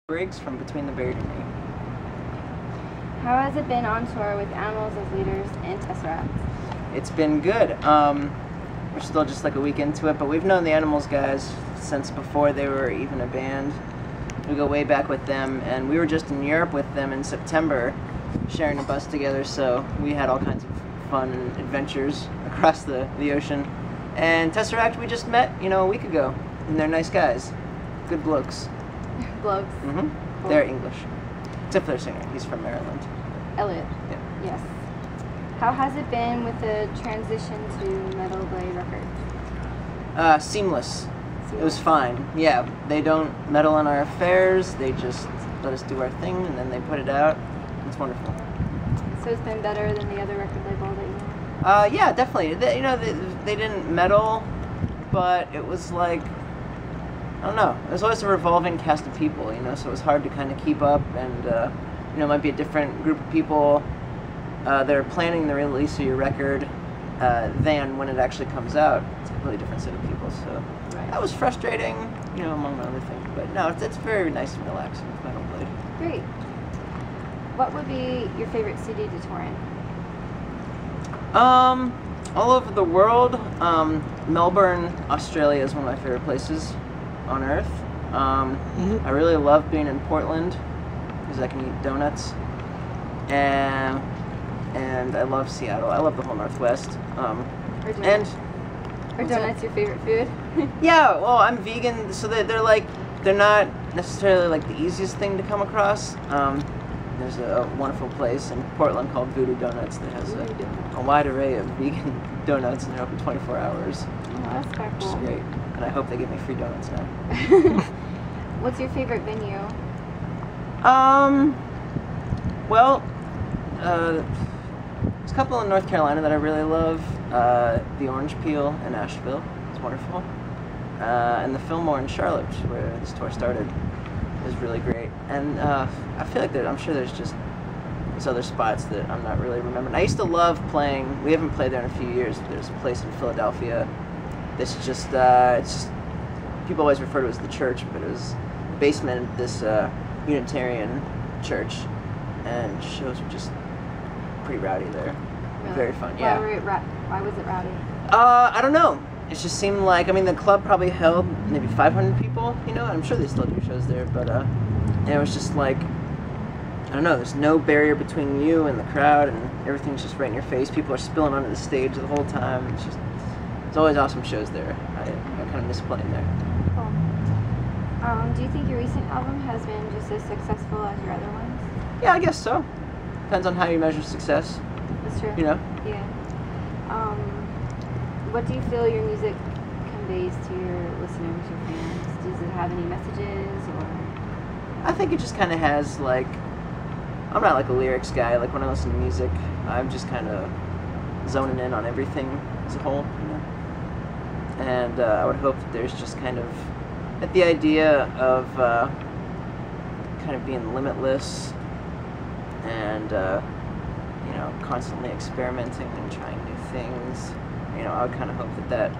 Briggs from Between the Buried and Me. How has it been on tour with animals as leaders and Tesseract? It's been good. We're still just like a week into it, but we've known the Animals guys since before they were even a band. We go way back with them, and we were just in Europe with them in September, sharing a bus together, so we had all kinds of fun and adventures across the ocean. And Tesseract we just met, a week ago, and they're nice guys. Good blokes. Blokes. Mm-hmm. Cool. They're English. Except for their singer. He's from Maryland. Elliot. Yeah. Yes. How has it been with the transition to Metal Blade Records? Seamless. It was fine. Yeah, they don't meddle in our affairs. They just let us do our thing, and then they put it out. It's wonderful. So it's been better than the other record label that you know? Yeah, definitely. They didn't meddle, but it was like, I don't know. It was always a revolving cast of people, so it was hard to kind of keep up, and it might be a different group of people that are planning the release of your record than when it actually comes out. It's a completely different set of people, so that was frustrating, among other things. But no, it's very nice and relaxing with Metal Blade. Great. What would be your favorite CD to tour in? All over the world. Melbourne, Australia is one of my favorite places on earth. I really love being in Portland because I can eat donuts, and I love Seattle. I love the whole Northwest. Are donuts your favorite food? Yeah, well, I'm vegan, so they're not necessarily like the easiest thing to come across. There's a wonderful place in Portland called Voodoo Donuts that has a wide array of vegan donuts, and they're open 24 hours. Oh, that's quite cool. Which is great. And I hope they give me free donuts now. What's your favorite venue? Well, there's a couple in North Carolina that I really love. The Orange Peel in Asheville. It's wonderful. And the Fillmore in Charlotte, which is where this tour started, is really great. And I feel like I'm sure there's just these other spots that I'm not really remembering. I used to love playing, we haven't played there in a few years, but there's a place in Philadelphia that's just, it's just, people always refer to it as the church, but it was the basement of this Unitarian church, and shows were just pretty rowdy there. Really? Very fun, yeah. Why was it rowdy? I don't know. It just seemed like, the club probably held maybe 500 people, I'm sure they still do shows there, but it was just like, I don't know, there's no barrier between you and the crowd, and everything's just right in your face. People are spilling onto the stage the whole time. It's always awesome shows there. I kind of miss playing there. Cool. Do you think your recent album has been just as successful as your other ones? Yeah, I guess so. Depends on how you measure success. That's true. Yeah. What do you feel your music conveys to your listeners, your fans? Does it have any messages, or? I think it just kind of has, like, I'm not like a lyrics guy. Like, when I listen to music, I'm just kind of zoning in on everything as a whole, And I would hope that there's just kind of, that the idea of kind of being limitless and, constantly experimenting and trying new things, I would kind of hope that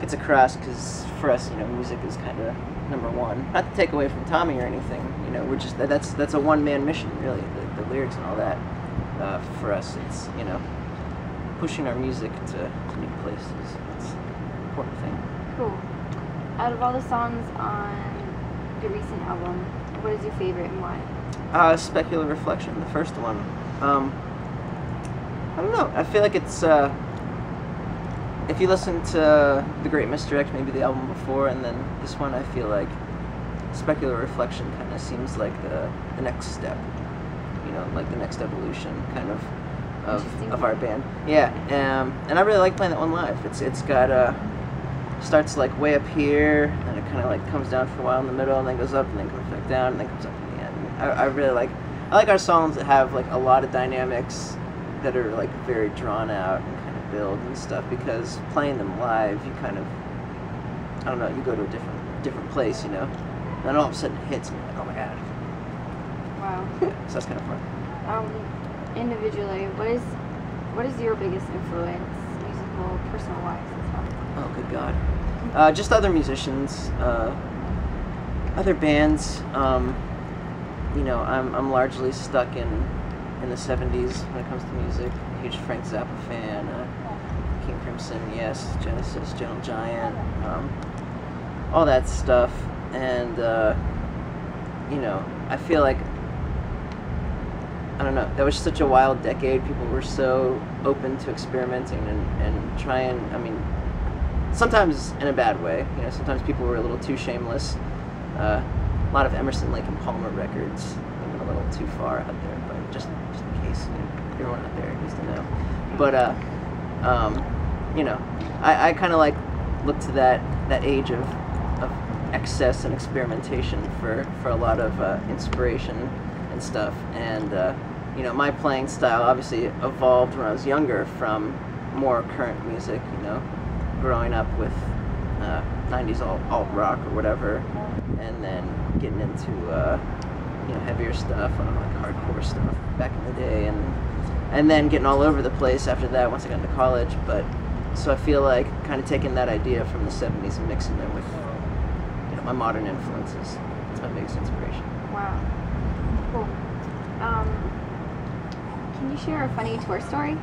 gets across, because for us, music is kind of number one. Not to take away from Tommy or anything, we're just, that's a one-man mission, really, the lyrics and all that. For us, it's, pushing our music to new places. It's an important thing. Cool. Out of all the songs on the recent album, what is your favorite and why? Specular Reflection, the first one. I don't know. I feel like it's, if you listen to The Great Misdirect, maybe the album before, and then this one, I feel like Specular Reflection kind of seems like the next step, like the next evolution, kind of our band. Yeah, and I really like playing that one live. It's got, starts like way up here, and it kind of like comes down for a while in the middle, and then goes up, and then comes back down, and then comes up in the end. I really like our songs that have like a lot of dynamics that are like very drawn out and kind of build and stuff, because playing them live, you kind of, I don't know, you go to a different place, and then all of a sudden it hits, and you're like, oh my god. Wow. Yeah, so that's kind of fun. Individually, what is your biggest influence, musical, personal wise as well? Oh, good God. Just other musicians, other bands. you know, I'm largely stuck in the 70s when it comes to music. Huge Frank Zappa fan, King Crimson, yes, Genesis, Gentle Giant, all that stuff. And you know, I feel like, I don't know, that was such a wild decade. People were so open to experimenting and trying, I mean, sometimes in a bad way. You know, sometimes people were a little too shameless. A lot of Emerson, Lake and Palmer records went a little too far out there, but just in case, you know, everyone out there needs to know. But you know, I kind of like look to that age of excess and experimentation for a lot of inspiration and stuff. And you know, my playing style obviously evolved when I was younger from more current music, you know, growing up with 90s alt rock or whatever, and then getting into you know, heavier stuff, like hardcore stuff back in the day, and then getting all over the place after that once I got into college. But so I feel like kind of taking that idea from the 70s and mixing it with, you know, my modern influences. That's my biggest inspiration. Wow. Cool. Can you share a funny tour story?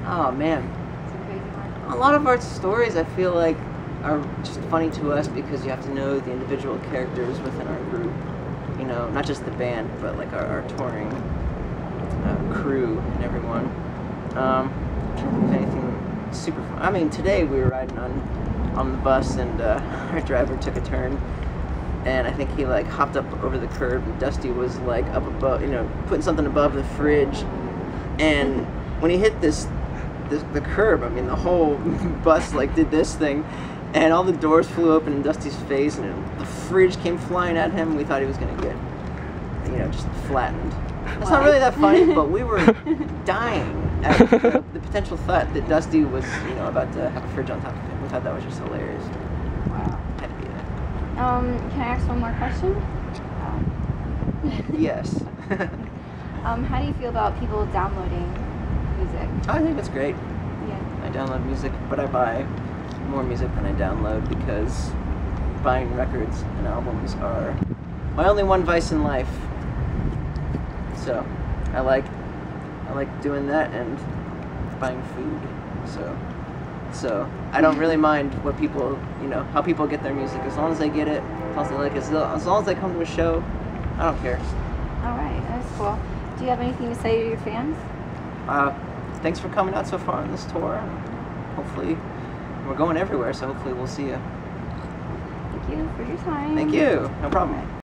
Oh man. It's a crazy one. A lot of our stories, I feel like, are just funny to us because you have to know the individual characters within our group. You know, not just the band, but like our touring crew and everyone. If anything super fun. I mean, today we were riding on the bus, and our driver took a turn, and I think he like hopped up over the curb, and Dusty was like up above, you know, putting something above the fridge, and when he hit the curb, I mean, the whole bus like did this thing, and all the doors flew open in Dusty's face, and the fridge came flying at him. We thought he was gonna get, you know, just flattened. That's not really that funny, but we were dying at the potential thought that Dusty was, you know, about to have a fridge on top of him. We thought that was just hilarious. Wow. Had to be that. Can I ask one more question? Yes. How do you feel about people downloading music? I think it's great. Yeah. I download music, but I buy more music than I download because buying records and albums are my only one vice in life. So I like doing that and buying food. So I don't really mind what people, you know, how people get their music, as long as they get it, as long as they like it, as long as they come to a show. I don't care. All right, that's cool. Do you have anything to say to your fans? Thanks for coming out so far on this tour. Hopefully, we're going everywhere, so hopefully we'll see you. Thank you for your time. Thank you. No problem.